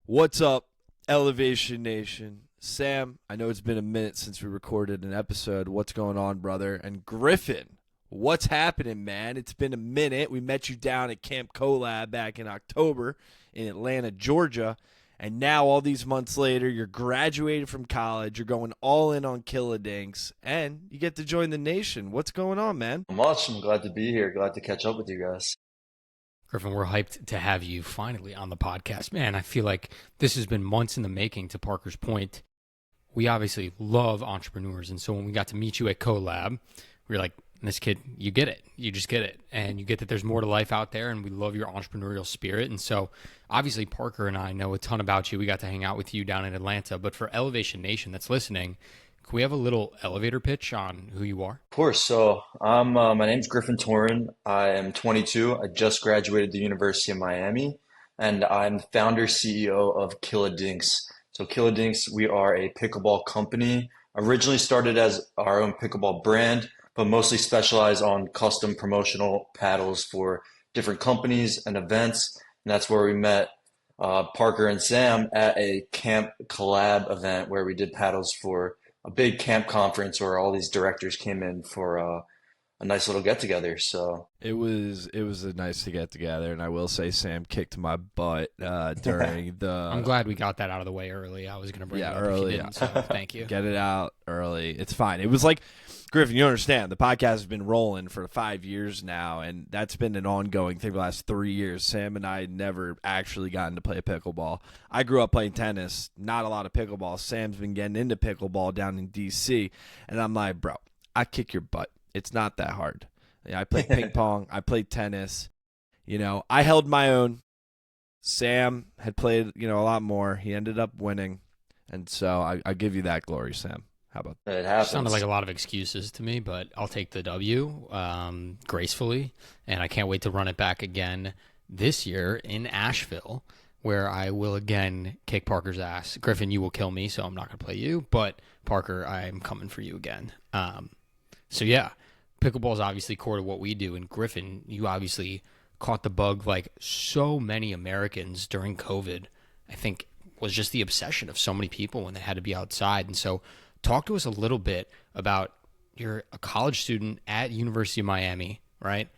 What's up, Elevation Nation? Sam, I know it's been a minute since we recorded an episode. What's going on, brother? And Griffin, what's happening, man? It's been a minute. We met you down at Camp Collab back in October in Atlanta, Georgia. And now, all these months later, you're graduated from college. You're going all in on Killa Dinks, and you get to join the nation. What's going on, man? Much. I'm glad to be here. Glad to catch up with you guys. Griffin, we're hyped to have you finally on the podcast. Man, I feel like this has been months in the making. To Parker's point, we obviously love entrepreneurs. And so when we got to meet you at Collab, we were like, this kid, you get it. You just get it. And you get that there's more to life out there. And we love your entrepreneurial spirit. And so obviously Parker and I know a ton about you. We got to hang out with you down in Atlanta. But for Elevation Nation that's listening, can we have a little elevator pitch on who you are? Of course. My name's Griffin Toren. I am 22. I just graduated the University of Miami, and I'm founder CEO of Killa Dinks. So Killa Dinks, we are a pickleball company. Originally started as our own pickleball brand, but mostly specialize on custom promotional paddles for different companies and events. And that's where we met Parker and Sam at a camp collab event where we did paddles for a big camp conference where all these directors came in for a nice little get together. So It was a nice to get together, and I will say Sam kicked my butt during the. I'm glad we got that out of the way early. I was going to bring it up early. if you didn't, so thank you. Get it out early. It's fine. It was like, Griffin, you understand, the podcast has been rolling for 5 years now, and that's been an ongoing thing the last 3 years. Sam and I never actually gotten to play pickleball. I grew up playing tennis, not a lot of pickleball. Sam's been getting into pickleball down in D.C., and I'm like, bro, I kick your butt. It's not that hard. I played ping pong. I played tennis. I held my own. Sam had played, a lot more. He ended up winning. And so I give you that glory, Sam. How about that? it happens. Sounded like a lot of excuses to me, but I'll take the W gracefully, and I can't wait to run it back again this year in Asheville, where I will again kick Parker's ass. Griffin, you will kill me, so I'm not going to play you, but Parker, I'm coming for you again. So yeah, pickleball is obviously core to what we do, and Griffin, you obviously caught the bug like so many Americans during COVID. I think was just the obsession of so many people when they had to be outside, and so talk to us a little bit about you're a college student at University of Miami, right?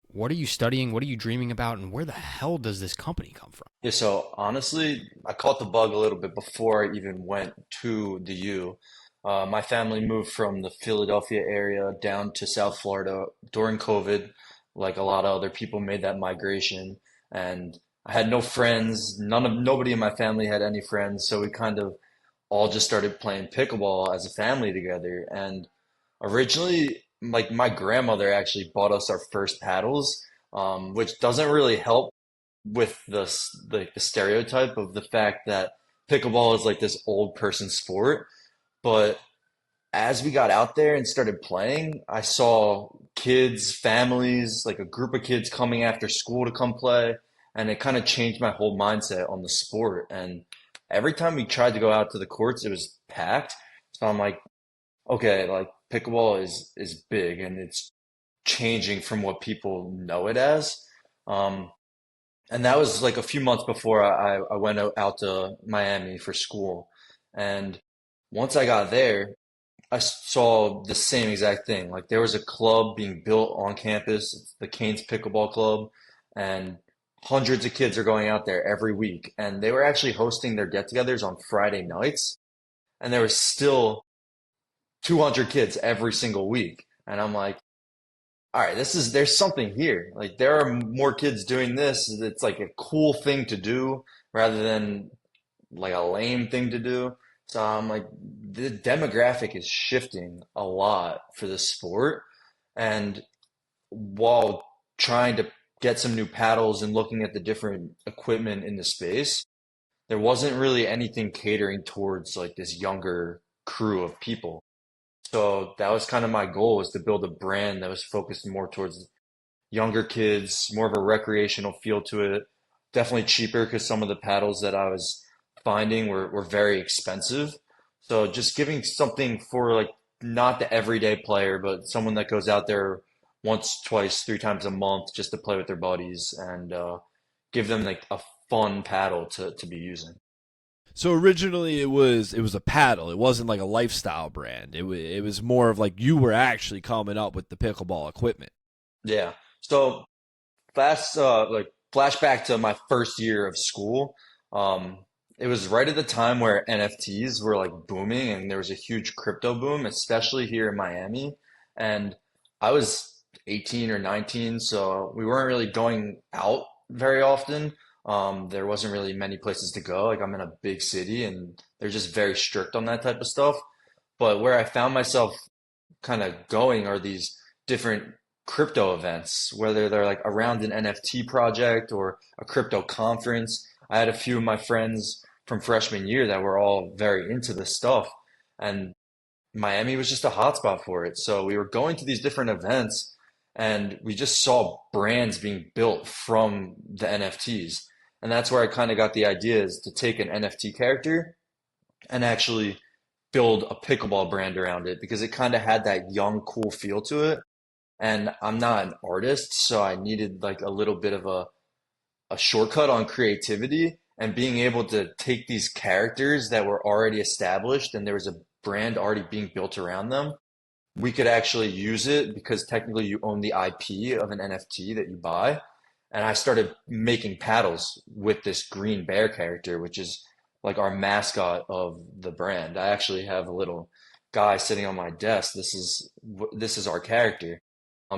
What are you studying? What are you dreaming about? And where the hell does this company come from? Yeah, so honestly, I caught the bug a little bit before I even went to the U. My family moved from the Philadelphia area down to South Florida during COVID, like a lot of other people made that migration. And I had no friends. Nobody in my family had any friends, so we kind of all just started playing pickleball as a family together. And originally, like my grandmother actually bought us our first paddles, which doesn't really help with the stereotype of the fact that pickleball is like this old person sport. But as we got out there and started playing, I saw kids, families, like a group of kids coming after school to come play, and it kind of changed my whole mindset on the sport. And every time we tried to go out to the courts, it was packed. So I'm like, okay, like pickleball is big and it's changing from what people know it as. Um, and that was like a few months before I went out to Miami for school. And once I got there, I saw the same exact thing. Like there was a club being built on campus, it's the Canes Pickleball Club, and hundreds of kids are going out there every week. And they were actually hosting their get-togethers on Friday nights, and there was still 200 kids every single week. And I'm like, all right, there's something here. Like there are more kids doing this. It's like a cool thing to do rather than like a lame thing to do. So I'm like, the demographic is shifting a lot for the sport. And while trying to get some new paddles and looking at the different equipment in the space, there wasn't really anything catering towards like this younger crew of people. So that was kind of my goal, was to build a brand that was focused more towards younger kids, more of a recreational feel to it. Definitely cheaper because some of the paddles that I was finding were very expensive. So just giving something for like not the everyday player, but someone that goes out there once, twice, three times a month just to play with their buddies and give them like a fun paddle to be using. So originally it was a paddle. It wasn't like a lifestyle brand. It was more of like you were actually coming up with the pickleball equipment. Yeah. So flashback to my first year of school. Um, it was right at the time where NFTs were like booming and there was a huge crypto boom, especially here in Miami. And I was 18 or 19, so we weren't really going out very often. There wasn't really many places to go. Like I'm in a big city and they're just very strict on that type of stuff. But where I found myself kind of going are these different crypto events, whether they're like around an NFT project or a crypto conference. I had a few of my friends from freshman year that were all very into this stuff, and Miami was just a hotspot for it. So we were going to these different events, and we just saw brands being built from the NFTs. And that's where I kind of got the idea is to take an NFT character and actually build a pickleball brand around it because it kind of had that young, cool feel to it. And I'm not an artist, so I needed like a little bit of a shortcut on creativity and being able to take these characters that were already established and there was a brand already being built around them. We could actually use it because technically you own the IP of an NFT that you buy. And I started making paddles with this green bear character, which is like our mascot of the brand. I actually have a little guy sitting on my desk. This is our character.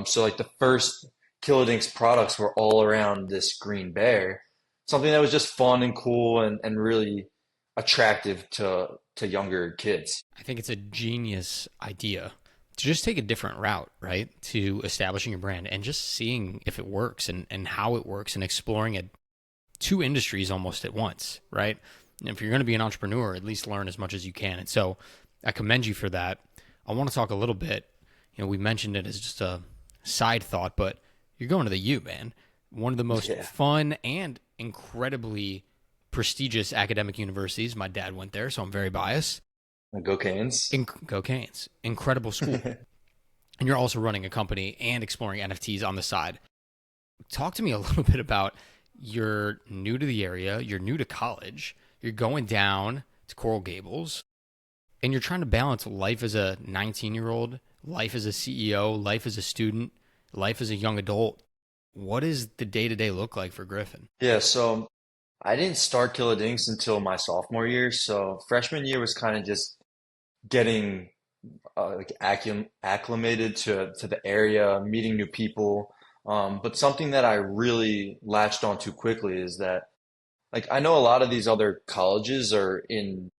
So like the first Killa Dinks products were all around this green bear, something that was just fun and cool and really attractive to younger kids. I think it's a genius idea to just take a different route, right? To establishing a brand and just seeing if it works and how it works and exploring it, two industries almost at once, right? And if you're going to be an entrepreneur, at least learn as much as you can. And so I commend you for that. I want to talk a little bit, we mentioned it as just a side thought, but you're going to the U, man. One of the most fun and incredibly prestigious academic universities. My dad went there, so I'm very biased. Go Canes. Go Canes. Incredible school. And you're also running a company and exploring NFTs on the side. Talk to me a little bit about you're new to the area, you're new to college, you're going down to Coral Gables, and you're trying to balance life as a 19-year-old, life as a CEO, life as a student, life as a young adult. What does the day-to-day look like for Griffin? Yeah, so I didn't start Killa Dinks until my sophomore year. So freshman year was kind of just getting like acclimated to the area, meeting new people. But something that I really latched on to quickly is that like I know a lot of these other colleges are in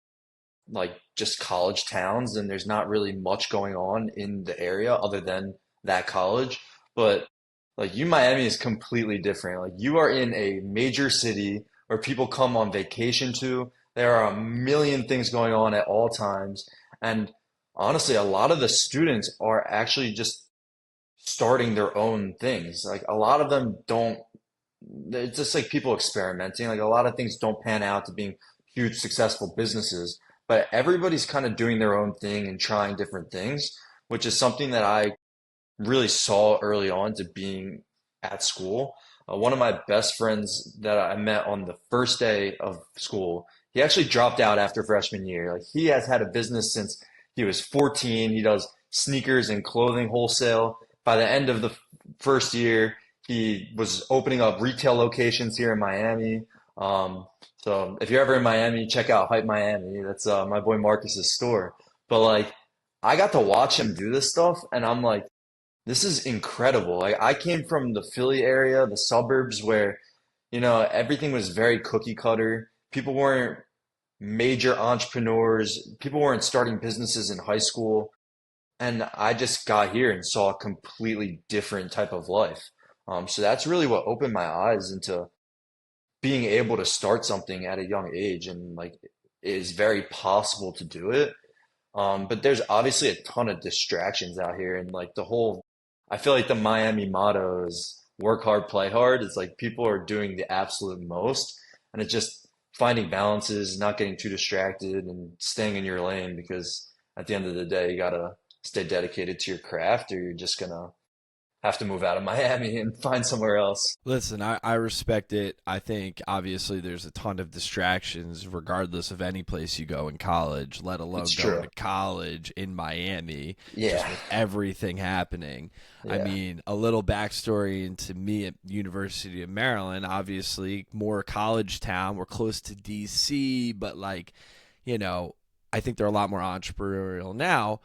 like just college towns and there's not really much going on in the area other than that college. But like Miami is completely different. Like you are in a major city where people come on vacation to. There are a million things going on at all times. And honestly, a lot of the students are actually just starting their own things. Like a lot of them don't, it's just like people experimenting. Like a lot of things don't pan out to being huge successful businesses, but everybody's kind of doing their own thing and trying different things, which is something that I really saw early on to being at school. One of my best friends that I met on the first day of school, he actually dropped out after freshman year. Like he has had a business since he was 14. He does sneakers and clothing wholesale. By the end of the first year, he was opening up retail locations here in Miami. So if you're ever in Miami, check out Hype Miami. That's my boy Marcus's store. But like, I got to watch him do this stuff, and I'm like, this is incredible. Like, I came from the Philly area, the suburbs, where everything was very cookie cutter. People weren't major entrepreneurs. People weren't starting businesses in high school. And I just got here and saw a completely different type of life. So that's really what opened my eyes into being able to start something at a young age, and like it is very possible to do it. But there's obviously a ton of distractions out here, and like I feel like the Miami motto is work hard, play hard. It's like people are doing the absolute most, and it's just finding balances, not getting too distracted, and staying in your lane because at the end of the day, you gotta stay dedicated to your craft, or you're just gonna have to move out of Miami and find somewhere else. Listen, I respect it. I think obviously there's a ton of distractions regardless of any place you go in college, let alone It's going true. to college in Miami, just Yeah. with everything happening. I Yeah. mean, a little backstory into me at University of Maryland, obviously more college town. We're close to DC, but like, you know, I think they're a lot more entrepreneurial now,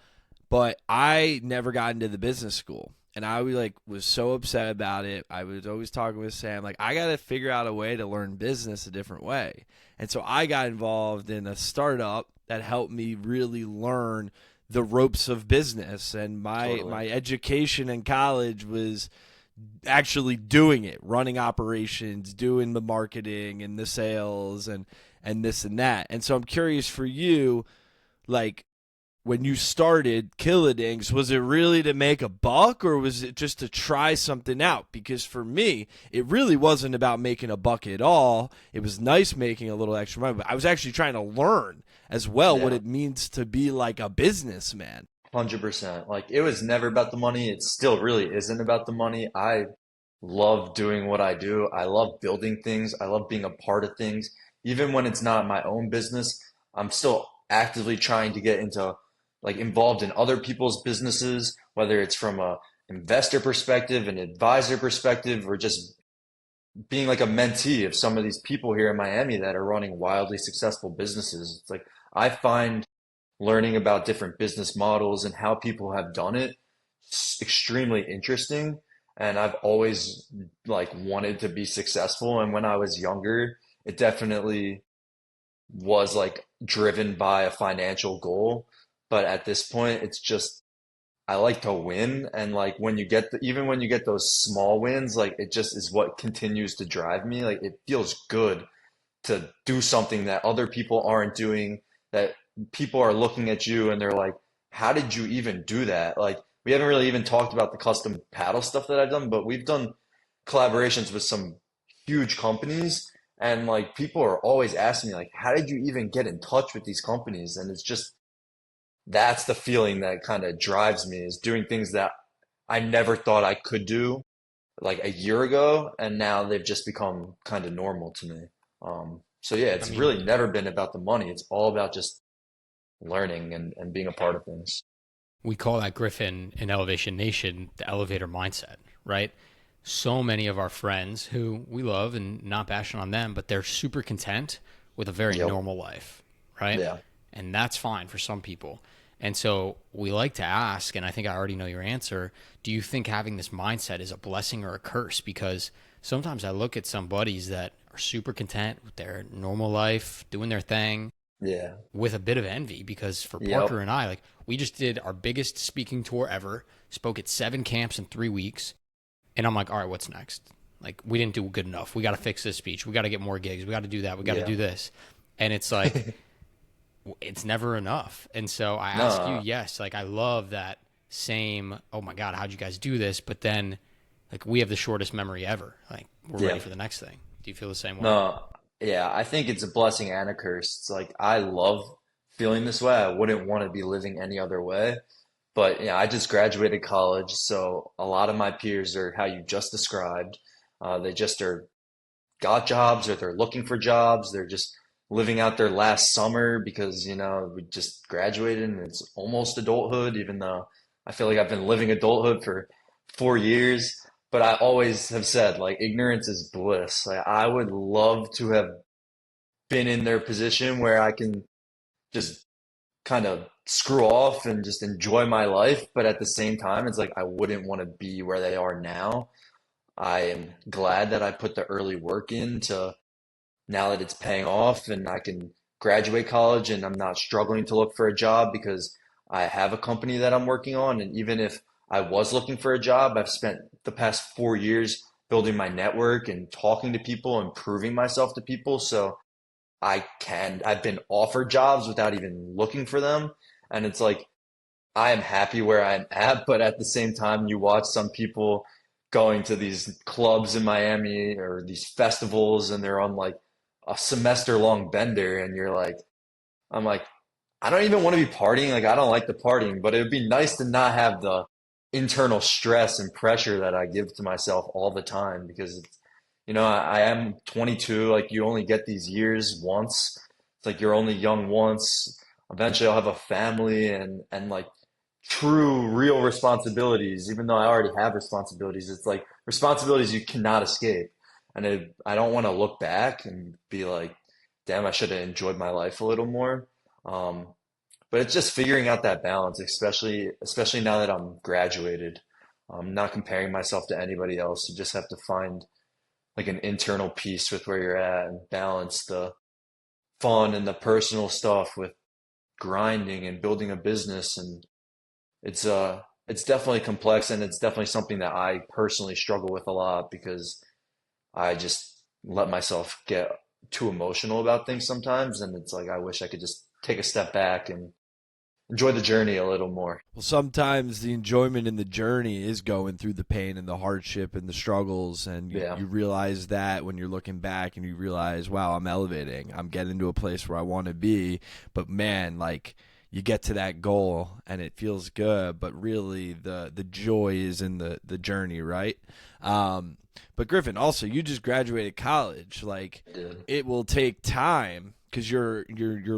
but I never got into the business school. And I was so upset about it. I was always talking with Sam, like, I got to figure out a way to learn business a different way. And so I got involved in a startup that helped me really learn the ropes of business. And Totally. my education in college was actually doing it, running operations, doing the marketing and the sales and this and that. And so I'm curious for you, like, when you started Killa Dinks, was it really to make a buck or was it just to try something out? Because for me, it really wasn't about making a buck at all. It was nice making a little extra money, but I was actually trying to learn as well what Yeah. it means to be like a businessman. 100%. Like it was never about the money. It still really isn't about the money. I love doing what I do. I love building things. I love being a part of things. Even when it's not my own business, I'm still actively trying to get into like involved in other people's businesses, whether it's from a investor perspective, an advisor perspective, or just being like a mentee of some of these people here in Miami that are running wildly successful businesses. It's like I find learning about different business models and how people have done it extremely interesting. And I've always like wanted to be successful. And when I was younger, it definitely was like driven by a financial goal. But at this point, it's just I like to win. And like when you get even when you get those small wins, like it just is what continues to drive me. Like it feels good to do something that other people aren't doing, that people are looking at you and they're like, how did you even do that? Like, we haven't really even talked about the custom paddle stuff that I've done, but we've done collaborations with some huge companies. And like, people are always asking me, like, how did you even get in touch with these companies? And it's just, that's the feeling that kind of drives me is doing things that I never thought I could do like a year ago, and now they've just become kind of normal to me. So yeah, I it's mean, really never been about the money. It's all about just learning and being a part of things. we call that Griffin in Elevation Nation the elevator mindset, right? So many of our friends who we love and not bashing on them, but they're super content with a very Yep. normal life, right? Yeah. And that's fine for some people. And so we like to ask, and I think I already know your answer, do you think having this mindset is a blessing or a curse? Because sometimes I look at some buddies that are super content with their normal life, doing their thing, Yeah. with a bit of envy because for Yep. Parker and I, like we just did our biggest speaking tour ever, spoke at 7 camps in 3 weeks, and I'm like, all right, what's next? Like we didn't do good enough. We got to fix this speech. We got to get more gigs. We got to do that. We got to Yeah. do this, and it's like it's never enough. And so I ask you, No. yes, like I love that same. Oh my God, how'd you guys do this? But then, like we have the shortest memory ever. Like we're ready Yeah. for the next thing. Do you feel the same way? No. Yeah. I think it's a blessing and a curse. It's like I love feeling this way. I wouldn't want to be living any other way. But yeah, I just graduated college, so a lot of my peers are how you just described. They just are got jobs or they're looking for jobs. They're just living out their last summer because, we just graduated and it's almost adulthood, even though I feel like I've been living adulthood for 4 years. But I always have said, like, ignorance is bliss. Like, I would love to have been in their position where I can just kind of screw off and just enjoy my life. But at the same time, it's like I wouldn't want to be where they are now. I am glad that I put the early work in to now that it's paying off and I can graduate college and I'm not struggling to look for a job because I have a company that I'm working on. And even if I was looking for a job, I've spent the past 4 years building my network and talking to people and proving myself to people. So I've been offered jobs without even looking for them. And it's like, I am happy where I'm at, but at the same time, you watch some people going to these clubs in Miami or these festivals and they're on like a semester long bender and I'm like, I don't even want to be partying. Like, I don't like the partying, but it would be nice to not have the internal stress and pressure that I give to myself all the time because it's, I am 22. Like you only get these years once. It's like you're only young once. Eventually I'll have a family and like true real responsibilities, even though I already have responsibilities. It's like responsibilities you cannot escape. And I don't want to look back and be like, damn, I should have enjoyed my life a little more. Um, but it's just figuring out that balance, especially now that I'm graduated. Not comparing myself to anybody else. You just have to find like an internal peace with where you're at and balance the fun and the personal stuff with grinding and building a business. And it's definitely complex, and it's definitely something that I personally struggle with a lot because I just let myself get too emotional about things sometimes, and it's like I wish I could just take a step back and enjoy the journey a little more. Well, sometimes the enjoyment in the journey is going through the pain and the hardship and the struggles, and Yeah. you realize that when you're looking back and you realize, wow, I'm elevating. I'm getting to a place where I want to be. But man, like you get to that goal and it feels good, but really the joy is in the journey, right? But Griffin, also you just graduated college. Like I did. it will take time because your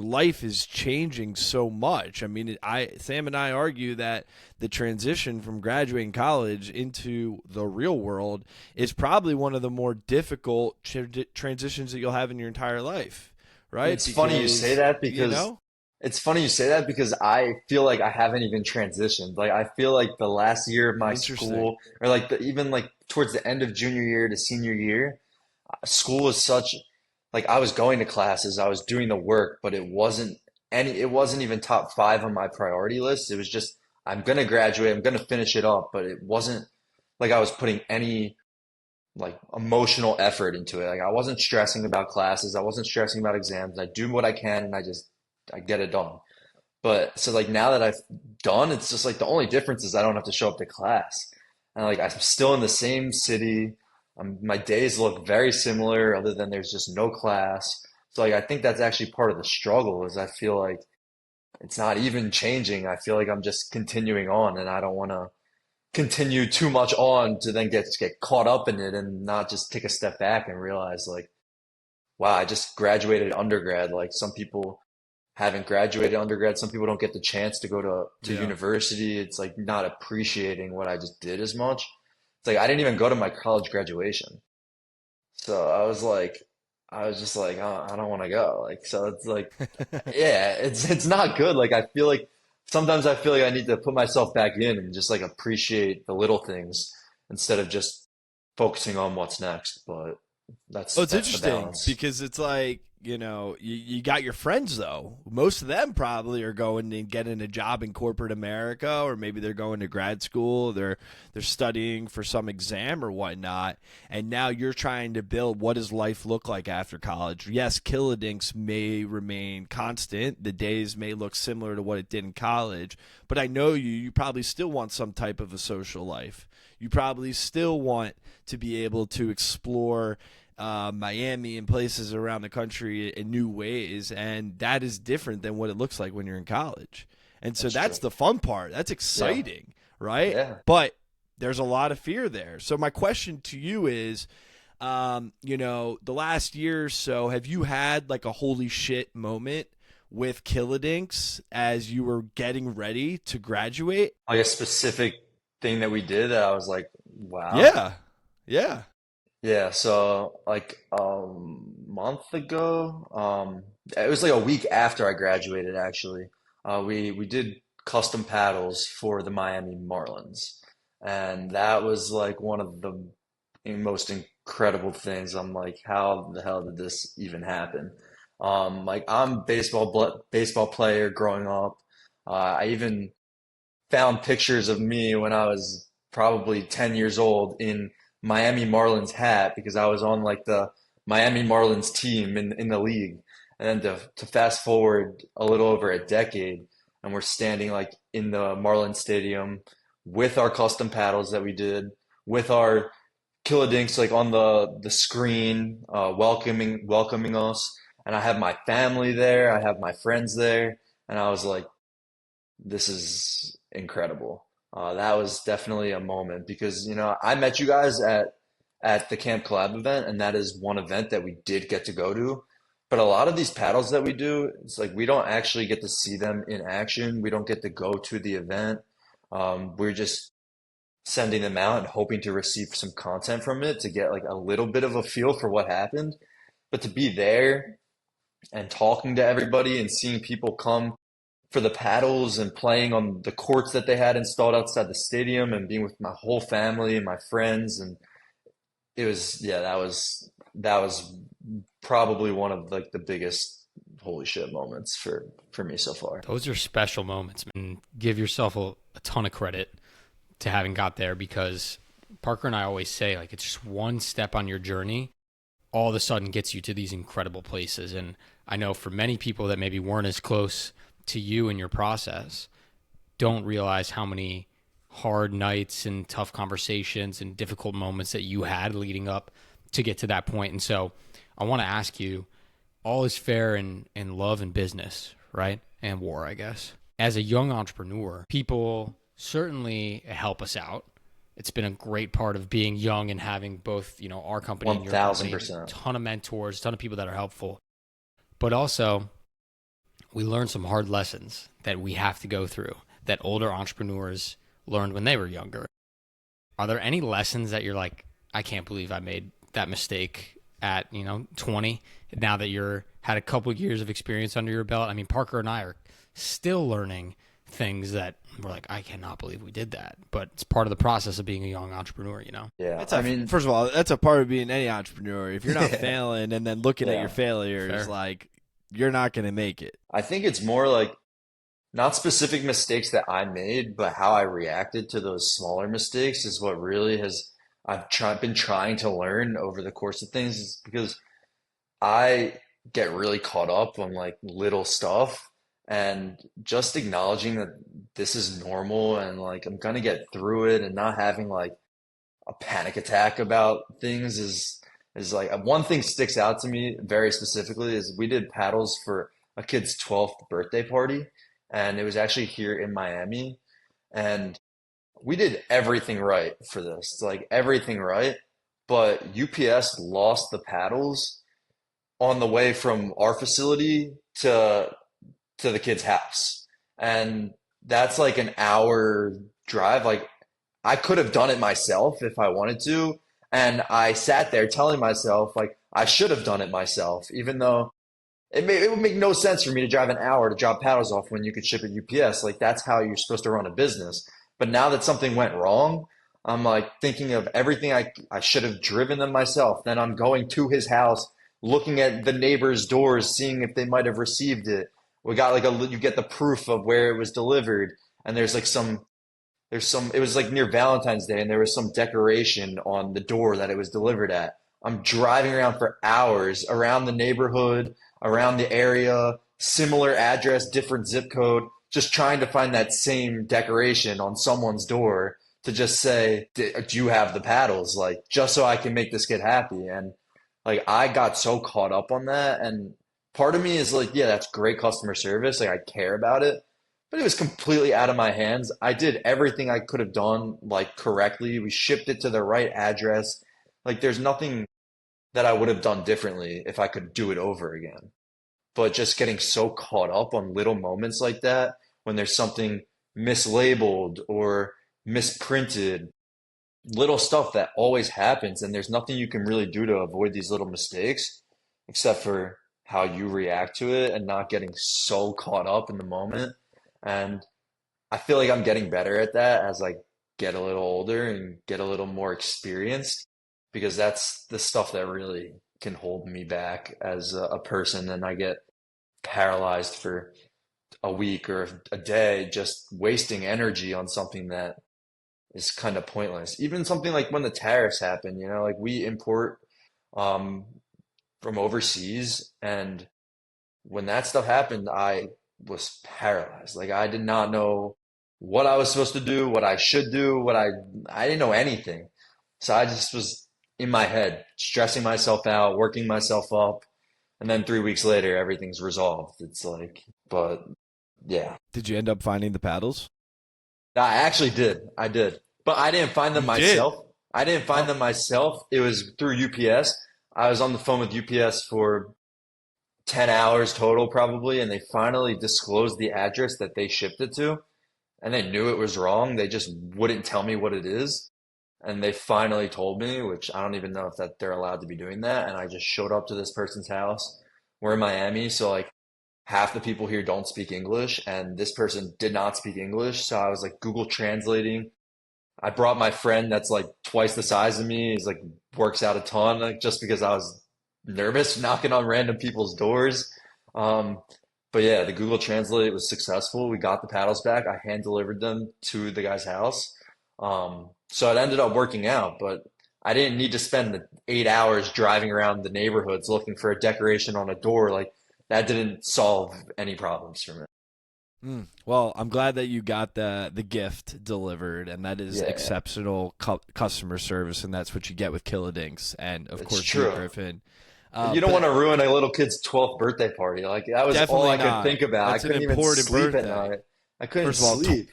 life is changing so much. I mean, Sam and I argue that the transition from graduating college into the real world is probably one of the more difficult transitions that you'll have in your entire life, right? It's funny you say that because it's funny you say that because I feel like I haven't even transitioned. Like I feel like the last year of my Interesting. school, or like even like towards the end of junior year to senior year, school was such like I was going to classes, I was doing the work, but it wasn't even top five on my priority list. It was just I'm gonna graduate, I'm gonna finish it up, but it wasn't like I was putting any like emotional effort into it. Like I wasn't stressing about classes, I wasn't stressing about exams. I do what I can and I get it done. But so like now that I've done, it's just like the only difference is I don't have to show up to class. And like I'm still in the same city. My days look very similar, other than there's just no class. So like I think that's actually part of the struggle is I feel like it's not even changing. I feel like I'm just continuing on, and I don't want to continue too much on to then get caught up in it and not just take a step back and realize like, wow, I just graduated undergrad. Like some people haven't graduated undergrad. Some people don't get the chance to go to Yeah. university. It's like not appreciating what I just did as much. It's like I didn't even go to my college graduation. So I was just like, oh, I don't want to go. Like, so it's like, yeah, it's not good. Like, I feel like sometimes I feel like I need to put myself back in and just like appreciate the little things instead of just focusing on what's next. But Oh, it's that's the interesting balance. because it's like, you got your friends though. Most of them probably are going and getting a job in corporate America, or maybe they're going to grad school. They're studying for some exam or whatnot. And now you're trying to build what does life look like after college. Yes, Killa Dinks may remain constant. The days may look similar to what it did in college, but I know you probably still want some type of a social life. You probably still want to be able to explore Miami and places around the country in new ways, and that is different than what it looks like when you're in college. And so That's that's true. the fun part. That's Yeah. exciting, right? Yeah. But there's a lot of fear there. So my question to you is, the last year or so, have you had like a holy shit moment with Killa Dinks as you were getting ready to graduate? Like a specific thing that we did that I was like, wow. Yeah, yeah. Yeah, so like a month ago, it was like a week after I graduated actually. We did custom paddles for the Miami Marlins. And that was like one of the most incredible things. I'm like, how the hell did this even happen? Like I'm baseball player growing up. I even found pictures of me when I was probably 10 years old in Miami Marlins hat because I was on like the Miami Marlins team in the league. And then to fast forward a little over a decade, and we're standing like in the Marlins Stadium with our custom paddles that we did, with our Killa Dinks like on the screen, welcoming us. And I have my family there, I have my friends there, and I was like, this is incredible. That was definitely a moment because, I met you guys at the Camp Collab event, and that is one event that we did get to go to. But a lot of these paddles that we do, it's like we don't actually get to see them in action. We don't get to go to the event. We're just sending them out and hoping to receive some content from it to get like a little bit of a feel for what happened. But to be there and talking to everybody and seeing people come for the paddles and playing on the courts that they had installed outside the stadium and being with my whole family and my friends, and it was, yeah, that was probably one of like the biggest holy shit moments for me so far. Those are special moments, man. Give yourself a ton of credit to having got there, because Parker and I always say, like, it's just one step on your journey all of a sudden gets you to these incredible places. And I know for many people that maybe weren't as close to you in your process don't realize how many hard nights and tough conversations and difficult moments that you had leading up to get to that point. And so I want to ask you, all is fair in love and business, right? And war, I guess. As a young entrepreneur, people certainly help us out. It's been a great part of being young and having both, our company and your company, 1000%. a ton of mentors, a ton of people that are helpful. But also, we learn some hard lessons that we have to go through that older entrepreneurs learned when they were younger. Are there any lessons that you're like, I can't believe I made that mistake at, 20, now that you're had a couple of years of experience under your belt? I mean, Parker and I are still learning things that we're like, I cannot believe we did that. But it's part of the process of being a young entrepreneur, Yeah. First of all, that's a part of being any entrepreneur. If you're not failing and then looking at your failures, like, you're not going to make it. I think it's more like not specific mistakes that I made, but how I reacted to those smaller mistakes is what really been trying to learn over the course of things, is because I get really caught up on like little stuff, and just acknowledging that this is normal and like I'm gonna get through it and not having like a panic attack about things is like one thing sticks out to me very specifically is we did paddles for a kid's 12th birthday party, and it was actually here in Miami, and we did everything right for this, like everything right, but UPS lost the paddles on the way from our facility to the kid's house. And that's like an hour drive. Like I could have done it myself if I wanted to. And I sat there telling myself like I should have done it myself, even though it would make no sense for me to drive an hour to drop paddles off when you could ship at UPS. Like that's how you're supposed to run a business. But now that something went wrong, I'm like thinking of everything I should have driven them myself. Then I'm going to his house, looking at the neighbors' doors, seeing if they might have received it. We got like you get the proof of where it was delivered, and there's it was like near Valentine's Day, and there was some decoration on the door that it was delivered at. I'm driving around for hours around the neighborhood, around the area, similar address, different zip code, just trying to find that same decoration on someone's door to just say, do you have the paddles? Like, just so I can make this kid happy. And like, I got so caught up on that. And part of me is like, yeah, that's great customer service. Like, I care about it, but it was completely out of my hands. I did everything I could have done like correctly. We shipped it to the right address. Like, there's nothing that I would have done differently if I could do it over again. But just getting so caught up on little moments like that, when there's something mislabeled or misprinted, little stuff that always happens, and there's nothing you can really do to avoid these little mistakes except for how you react to it and not getting so caught up in the moment. And I feel like I'm getting better at that as I get a little older and get a little more experienced, because that's the stuff that really can hold me back as a person. And I get paralyzed for a week or a day just wasting energy on something that is kind of pointless. Even something like when the tariffs happen, like we import from overseas, and when that stuff happened, I was paralyzed. Like I did not know what I was supposed to do, what I should do, I didn't know anything. So I just was in my head, stressing myself out, working myself up, and then 3 weeks later, everything's resolved. It's like, but yeah. Did you end up finding the paddles? I actually did. I did. But I didn't find them You did? myself. I didn't find them myself. It was through UPS. I was on the phone with UPS for 10 hours total probably, and they finally disclosed the address that they shipped it to. And they knew it was wrong. They just wouldn't tell me what it is. And they finally told me, which I don't even know if that they're allowed to be doing that. And I just showed up to this person's house. We're in Miami, so like half the people here don't speak English, and this person did not speak English. So I was like Google translating. I brought my friend that's like twice the size of me. He's like works out a ton, like just because I was nervous knocking on random people's doors. Um, but yeah, the Google Translate was successful. We got the paddles back. I hand delivered them to the guy's house. So it ended up working out, but I didn't need to spend the 8 hours driving around the neighborhoods looking for a decoration on a door. Like that didn't solve any problems for me. Well, I'm glad that you got the gift delivered, and that is Yeah, exceptional customer service, and that's what you get with Killa Dinks, and of it's course you, true. Griffin. You don't But want to ruin a little kid's 12th birthday party. Like that was all definitely I could not. think about. I That's an couldn't even important sleep at birthday. night. I couldn't First of all, sleep.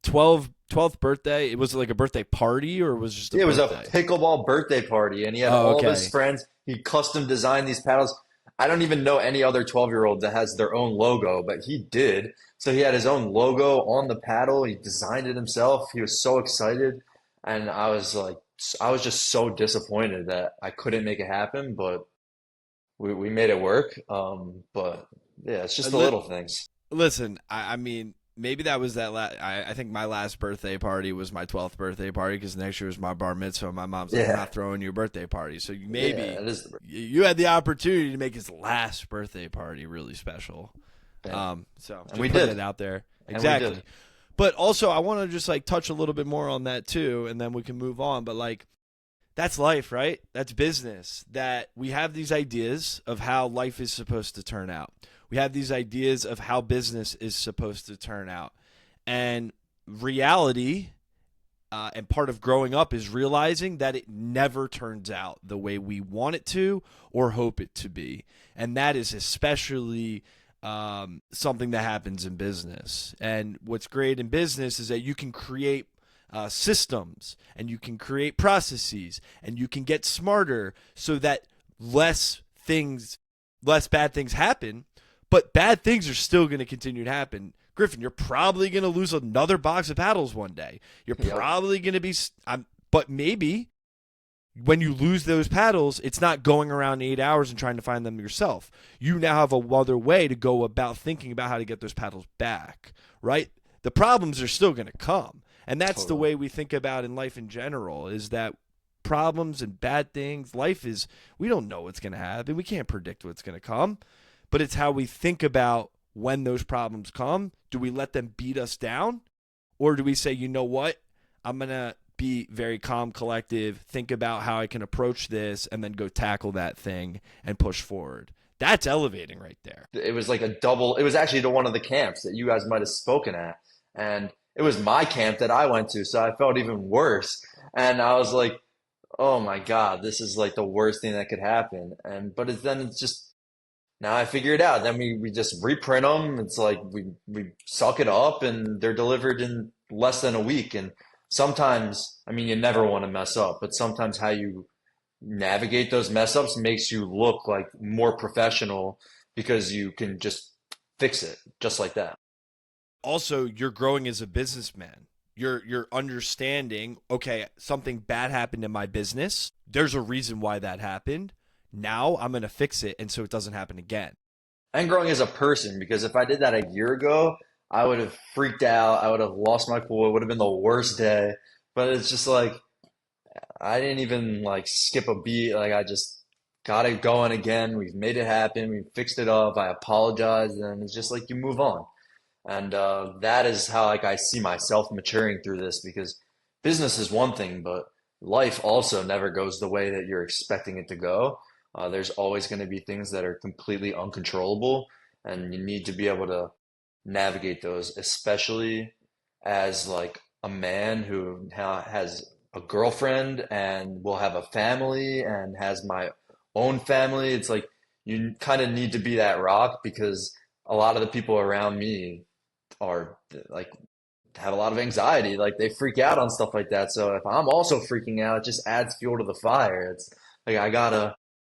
12th birthday. It was like a birthday party, or was it just a Yeah, it was a birthday? pickleball birthday party, and he had Oh, all of his okay. friends. He custom designed these paddles. I don't even know any other 12-year-old that has their own logo, but he did. So he had his own logo on the paddle. He designed it himself. He was so excited, and I was like, I was just so disappointed that I couldn't make it happen, but we made it work. But yeah, it's just the Li- little things. Listen, I mean, maybe that was that. I think my last birthday party was my 12th birthday party because next year was my bar mitzvah. My mom's like, "I'm Yeah, not throwing you a birthday party." So yeah, maybe it is. you had the opportunity to make his last birthday party really special. Yeah. So And we just putting did, it out there. and we Exactly. did. But also, I want to just like touch a little bit more on that too, and then we can move on. But like, that's life, right? That's business. That we have these ideas of how life is supposed to turn out. We have these ideas of how business is supposed to turn out. And reality, and part of growing up is realizing that it never turns out the way we want it to or hope it to be. And that is especially something that happens in business. And what's great in business is that you can create systems and you can create processes and you can get smarter so that less things, less bad things happen, but bad things are still going to continue to happen. Griffin, you're probably going to lose another box of paddles one day. You're Yep, probably going to be, but maybe when you lose those paddles, it's not going around 8 hours and trying to find them yourself. You now have a other way to go about thinking about how to get those paddles back, right? The problems are still going to come. And that's the totally. way we think about in life in general is that problems and bad things, life is, we don't know what's going to happen. We can't predict what's going to come, but it's how we think about when those problems come. Do we let them beat us down? Or do we say, you know what? I'm going to be very calm, collective, think about how I can approach this, and then go tackle that thing and push forward. That's elevating right there. It was like a double. It was actually to one of the camps that you guys might have spoken at, and it was my camp that I went to, so I felt even worse. And I was like, "Oh my God, this is like the worst thing that could happen." And but then it's just now I figure it out. Then we just reprint them. It's like we suck it up, and they're delivered in less than a week. And sometimes, I mean, you never want to mess up, but sometimes how you navigate those mess ups makes you look like more professional because you can just fix it just like that. Also, you're growing as a businessman. You're understanding, okay, something bad happened in my business. There's a reason why that happened. Now I'm going to fix it and so it doesn't happen again. And growing as a person, because if I did that a year ago, I would have freaked out. I would have lost my cool. It would have been the worst day. But it's just like I didn't even like skip a beat. Like I just got it going again. We've made it happen. We fixed it up. I apologized, and it's just like you move on. And that is how like I see myself maturing through this because business is one thing, but life also never goes the way that you're expecting it to go. There's always going to be things that are completely uncontrollable, and you need to be able to navigate those, especially as like a man who has a girlfriend and will have a family and has my own family. It's like you kind of need to be that rock because a lot of the people around me are like have a lot of anxiety. Like they freak out on stuff like that. So if I'm also freaking out, it just adds fuel to the fire. It's like I gotta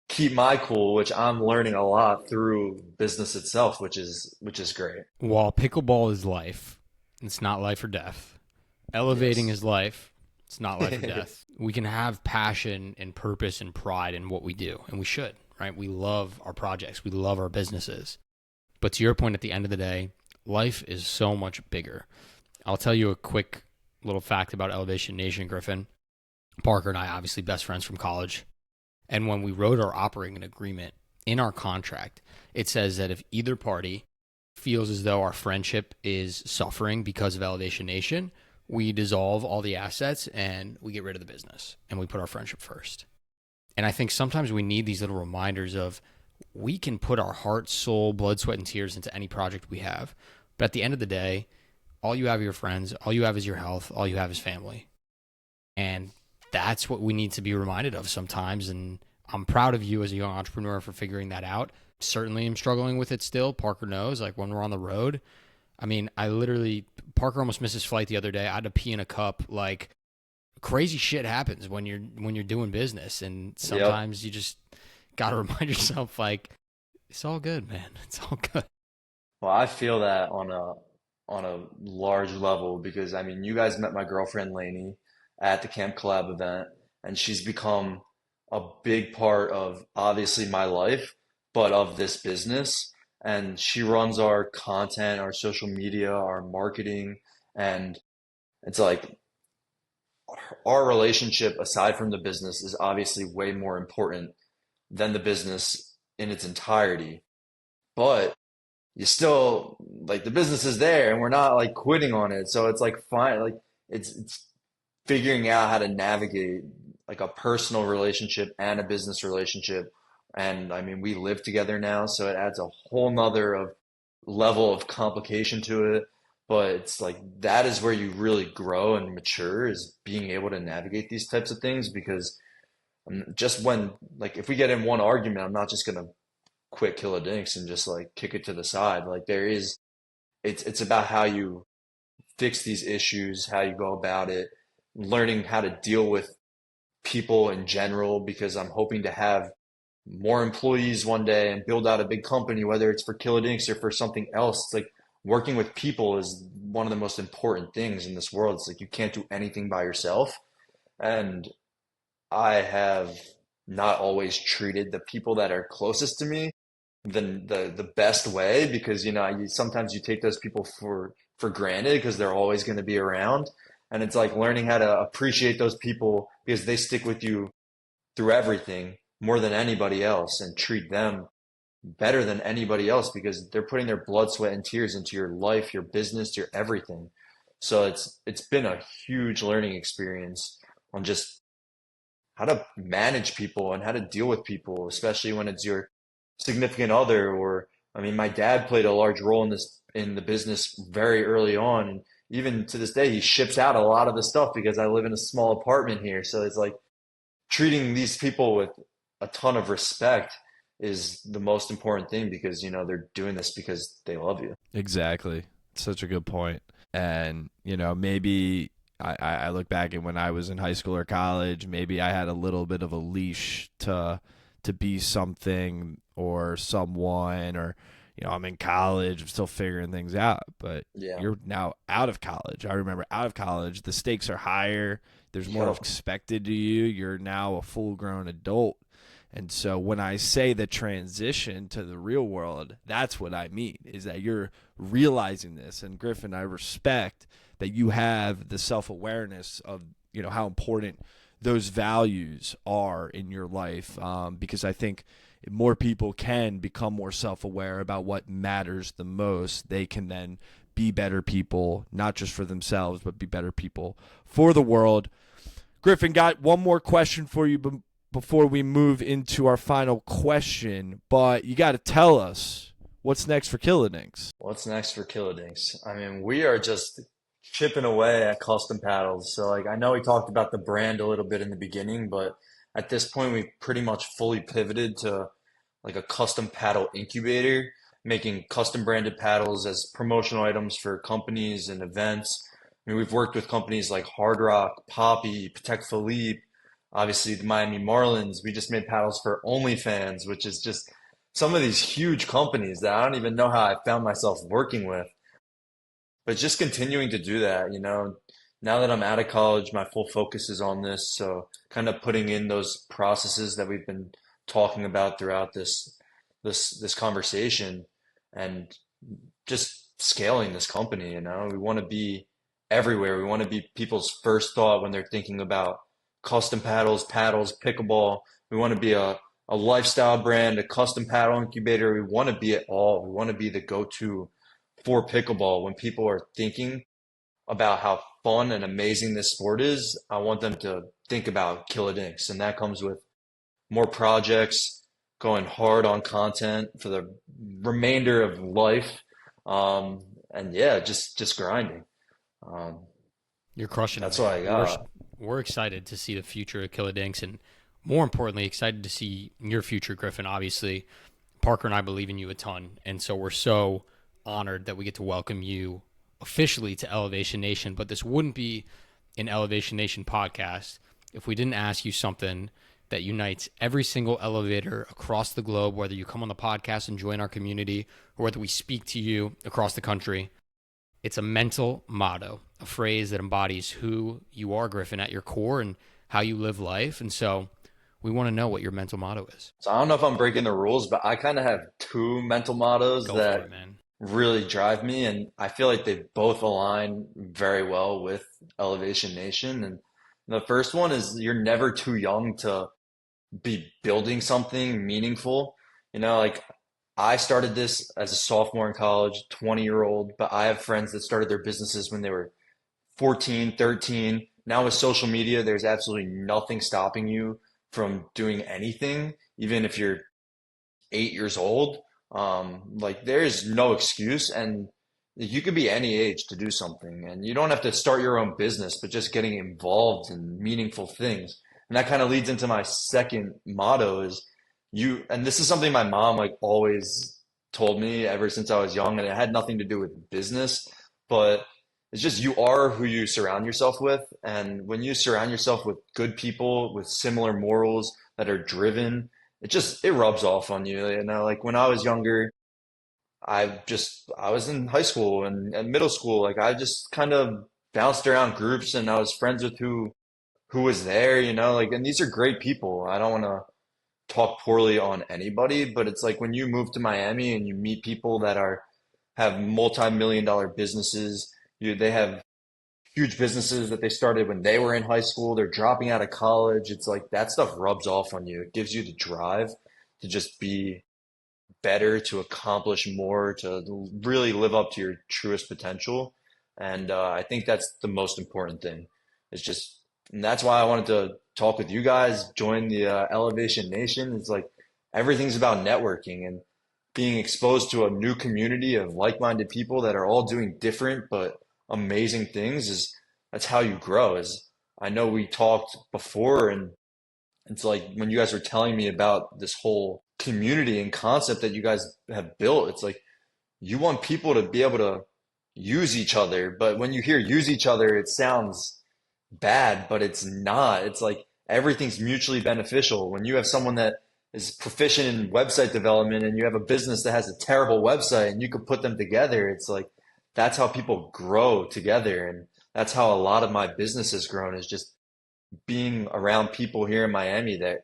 keep my cool, which I'm learning a lot through business itself, which is great. While pickleball is life, it's not life or death. Elevating Yes. is life. It's not life or death. We can have passion and purpose and pride in what we do, and we should, right? We love our projects. We love our businesses. But to your point, at the end of the day, life is so much bigger. I'll tell you a quick little fact about Elevation Nation, Griffin. Parker and I, obviously best friends from college. And when we wrote our operating agreement in our contract, it says that if either party feels as though our friendship is suffering because of Elevation Nation, we dissolve all the assets and we get rid of the business and we put our friendship first. And I think sometimes we need these little reminders of we can put our heart, soul, blood, sweat, and tears into any project we have. But at the end of the day, all you have are your friends, all you have is your health, all you have is family. And that's what we need to be reminded of sometimes. And I'm proud of you as a young entrepreneur for figuring that out. Certainly am struggling with it still. Parker knows, like when we're on the road. I mean, Parker almost missed his flight the other day. I had to pee in a cup. Like crazy shit happens when you're doing business. And sometimes you just got to remind yourself, like, it's all good, man. It's all good. Well, I feel that on a large level because I mean, you guys met my girlfriend Lainey at the Camp Collab event, and she's become a big part of obviously my life, but of this business. And she runs our content, our social media, our marketing, and it's like our relationship aside from the business is obviously way more important than the business in its entirety. But you still like the business is there and we're not like quitting on it. So it's like fine, like it's figuring out how to navigate like a personal relationship and a business relationship. And I mean, we live together now, so it adds a whole nother of level of complication to it. But it's like that is where you really grow and mature is being able to navigate these types of things because just when like if we get in one argument, I'm not just gonna quit Killa Dinks and just like kick it to the side. Like there is it's about how you fix these issues, how you go about it, learning how to deal with people in general, because I'm hoping to have more employees one day and build out a big company, whether it's for Killa Dinks or for something else. It's like working with people is one of the most important things in this world. It's like you can't do anything by yourself. And I have not always treated the people that are closest to me the best way because sometimes you take those people for granted because they're always going to be around, and it's like learning how to appreciate those people because they stick with you through everything more than anybody else, and treat them better than anybody else because they're putting their blood, sweat, and tears into your life, your business, your everything. So it's been a huge learning experience on just how to manage people and how to deal with people, especially when it's your significant other. Or I mean, my dad played a large role in the business very early on, and even to this day he ships out a lot of the stuff because I live in a small apartment here. So it's like treating these people with a ton of respect is the most important thing because they're doing this because they love you. Exactly. Such a good point. And maybe I look back at when I was in high school or college, maybe I had a little bit of a leash to be something or someone, or I'm in college, I'm still figuring things out. But Yeah. you're now out of college. I remember out of college, the stakes are higher. There's more Yep. expected to you. You're now a full-grown adult. And so when I say the transition to the real world, that's what I mean, is that you're realizing this. And Griffin, I respect that you have the self-awareness of, how important those values are in your life, because I think if more people can become more self-aware about what matters the most, they can then be better people, not just for themselves, but be better people for the world. Griffin, got one more question for you before we move into our final question, but you got to tell us what's next for Killa Dinks. What's next for Killa Dinks? I mean, we are just chipping away at custom paddles. So like I know we talked about the brand a little bit in the beginning, but at this point we pretty much fully pivoted to like a custom paddle incubator, making custom branded paddles as promotional items for companies and events. I mean, we've worked with companies like Hard Rock, Poppi, Patek Philippe, obviously the Miami Marlins. We just made paddles for OnlyFans, which is just some of these huge companies that I don't even know how I found myself working with. But just continuing to do that, now that I'm out of college, my full focus is on this. So kind of putting in those processes that we've been talking about throughout this conversation and just scaling this company, We want to be everywhere. We want to be people's first thought when they're thinking about custom paddles, pickleball. We want to be a lifestyle brand, a custom paddle incubator. We want to be it all. We want to be the go-to for pickleball when people are thinking about how fun and amazing this sport is. I want them to think about Killa Dinks, and that comes with more projects, going hard on content for the remainder of life, and yeah, just grinding. Um, You're crushing it, that's what man. I got. We're excited to see the future of Killa Dinks, and more importantly, excited to see your future, Griffin. Obviously, Parker and I believe in you a ton, and so we're so honored that we get to welcome you officially to Elevation Nation. But this wouldn't be an Elevation Nation podcast if we didn't ask you something that unites every single elevator across the globe, whether you come on the podcast and join our community or whether we speak to you across the country. It's a mental motto, a phrase that embodies who you are, Griffin, at your core and how you live life. And so we want to know what your mental motto is. So I don't know if I'm breaking the rules, but I kind of have two mental mottos Go for that it, man. really drive me, and I feel like they both align very well with Elevation Nation. And the first one is you're never too young to be building something meaningful. Like I started this as a sophomore in college, 20-year-old, but I have friends that started their businesses when they were 14, 13. Now with social media, there's absolutely nothing stopping you from doing anything, even if you're 8 years old. Like there's no excuse, and you could be any age to do something, and you don't have to start your own business, but just getting involved in meaningful things. And that kind of leads into my second motto is and this is something my mom like always told me ever since I was young, and it had nothing to do with business, but it's just you are who you surround yourself with. And when you surround yourself with good people with similar morals that are driven, it rubs off on you. Like when I was younger, I was in high school and middle school. Like I just kind of bounced around groups and I was friends with who was there, like, and these are great people. I don't want to talk poorly on anybody, but it's like when you move to Miami and you meet people that have multi-million-dollar businesses, they have huge businesses that they started when they were in high school, they're dropping out of college. It's like that stuff rubs off on you. It gives you the drive to just be better, to accomplish more, to really live up to your truest potential. And I think that's the most important thing. And that's why I wanted to talk with you guys, join the Elevation Nation. It's like everything's about networking and being exposed to a new community of like-minded people that are all doing different but amazing things. That's how you grow. Is I know we talked before, and it's like when you guys were telling me about this whole community and concept that you guys have built, it's like you want people to be able to use each other, but when you hear use each other, it sounds bad, but it's not. It's like everything's mutually beneficial. When you have someone that is proficient in website development and you have a business that has a terrible website and you could put them together, it's like that's how people grow together. And that's how a lot of my business has grown, is just being around people here in Miami that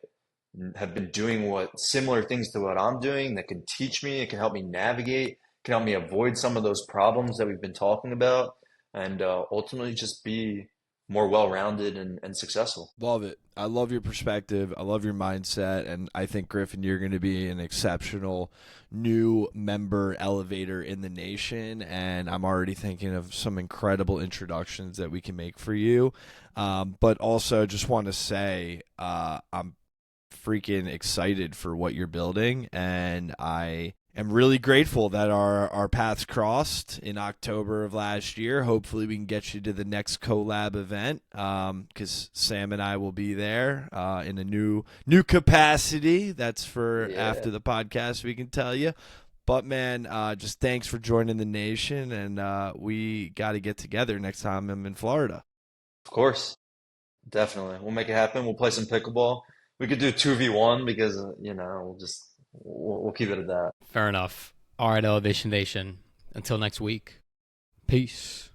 have been doing similar things to what I'm doing, that can teach me, it can help me navigate, can help me avoid some of those problems that we've been talking about, and ultimately just be more well-rounded and successful. Love it. I love your perspective. I love your mindset. And I think, Griffin, you're going to be an exceptional new member elevator in the nation. And I'm already thinking of some incredible introductions that we can make for you. But also just want to say I'm freaking excited for what you're building. And I am really grateful that our paths crossed in October of last year. Hopefully we can get you to the next collab event, because Sam and I will be there in a new capacity. That's for after the podcast, we can tell you. But man, just thanks for joining the nation, and we got to get together next time I'm in Florida. Of course, definitely. We'll make it happen. We'll play some pickleball. We could do 2v1 because, we'll keep it at that. Fair enough. All right, Elevation Nation. Until next week. Peace.